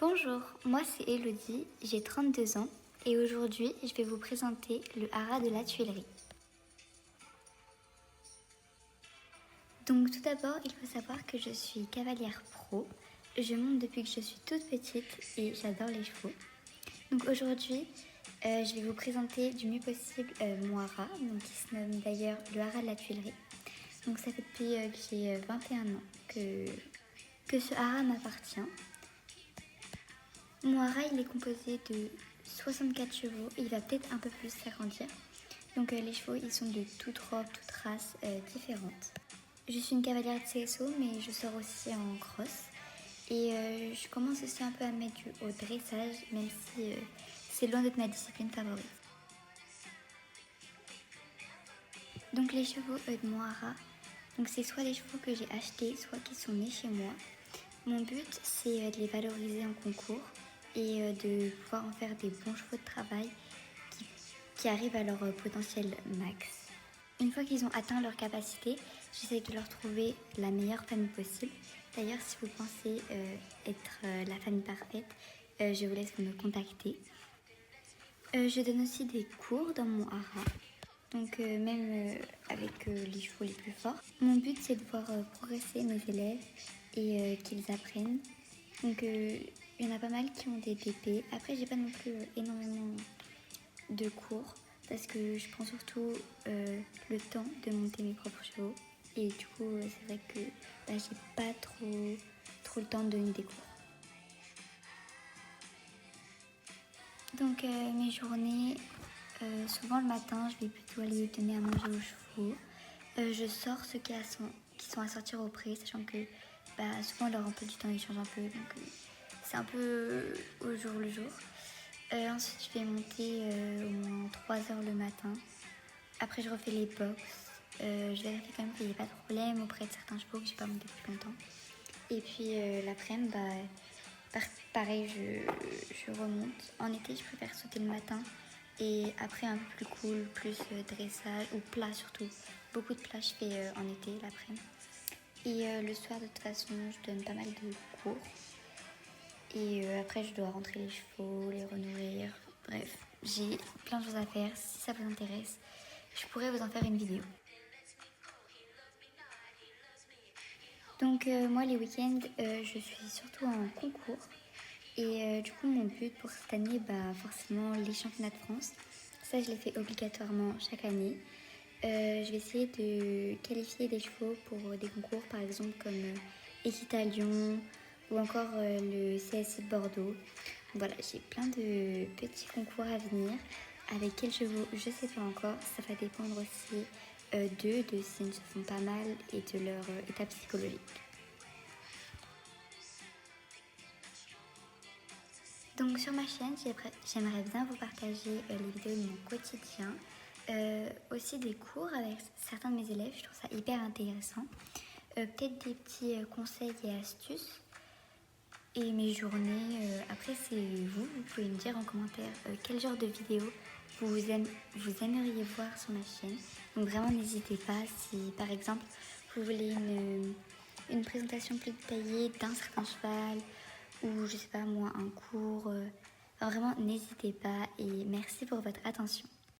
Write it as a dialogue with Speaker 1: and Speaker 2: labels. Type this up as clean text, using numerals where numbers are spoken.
Speaker 1: Bonjour, moi c'est Elodie, j'ai 32 ans et aujourd'hui je vais vous présenter le haras de la Tuilerie. Donc tout d'abord il faut savoir que je suis cavalière pro, je monte depuis que je suis toute petite et j'adore les chevaux. Donc aujourd'hui je vais vous présenter du mieux possible mon haras, qui se nomme d'ailleurs le haras de la Tuilerie. Donc ça fait depuis que j'ai 21 ans que ce haras m'appartient. Mon haras il est composé de 64 chevaux et il va peut-être un peu plus s'agrandir. Donc les chevaux ils sont de toutes robes, toutes races différentes. Je suis une cavalière de CSO mais je sors aussi en cross. Et je commence aussi un peu à mettre au dressage même si c'est loin d'être ma discipline favorite. Donc les chevaux de mon haras, c'est soit des chevaux que j'ai achetés, soit qui sont nés chez moi. Mon but c'est de les valoriser en concours et de pouvoir en faire des bons chevaux de travail qui arrivent à leur potentiel max. Une fois qu'ils ont atteint leur capacité, j'essaie de leur trouver la meilleure famille possible. D'ailleurs, si vous pensez être la famille parfaite, je vous laisse me contacter. Je donne aussi des cours dans mon haras, même avec les chevaux les plus forts. Mon but c'est de voir progresser mes élèves et qu'ils apprennent. Il y en a pas mal qui ont des TP. Après, j'ai pas non plus énormément de cours parce que je prends surtout le temps de monter mes propres chevaux. Et du coup, c'est vrai que j'ai pas trop le temps de donner des cours. Donc, mes journées, souvent le matin, je vais plutôt aller donner à manger aux chevaux. Je sors ceux qui sont à sortir au pré, sachant que souvent leur emploi du temps ils changent un peu, c'est un peu au jour le jour. Ensuite, je vais monter au moins 3 heures le matin. Après, je refais les box. Je vérifie quand même qu'il n'y ait pas de problème auprès de certains chevaux que j'ai pas monté depuis longtemps. Et puis l'après-midi, pareil, je remonte. En été, je préfère sauter le matin. Et après, un peu plus cool, plus dressage ou plat surtout. Beaucoup de plats, je fais en été, l'après-midi. Et le soir, de toute façon, je donne pas mal de cours. Et après, je dois rentrer les chevaux, les renourrir. Bref, j'ai plein de choses à faire. Si ça vous intéresse, je pourrais vous en faire une vidéo. Donc moi, les week-ends, je suis surtout en concours. Et du coup, mon but pour cette année, forcément, les championnats de France. Ça, je les fais obligatoirement chaque année. Je vais essayer de qualifier des chevaux pour des concours, par exemple comme Equita Lyon ou encore le CSI de Bordeaux. Voilà, j'ai plein de petits concours à venir. Avec quels chevaux, je ne sais pas encore. Ça va dépendre aussi d'eux, de s'ils ne se font pas mal et de leur état psychologique. Donc sur ma chaîne, j'aimerais bien vous partager les vidéos de mon quotidien. Aussi des cours avec certains de mes élèves, je trouve ça hyper intéressant. Peut-être des petits conseils et astuces. Et mes journées, après c'est vous pouvez me dire en commentaire quel genre de vidéo vous aimeriez voir sur ma chaîne. Donc vraiment n'hésitez pas si par exemple vous voulez une présentation plus détaillée d'un certain cheval ou je sais pas moi un cours. Vraiment n'hésitez pas et merci pour votre attention.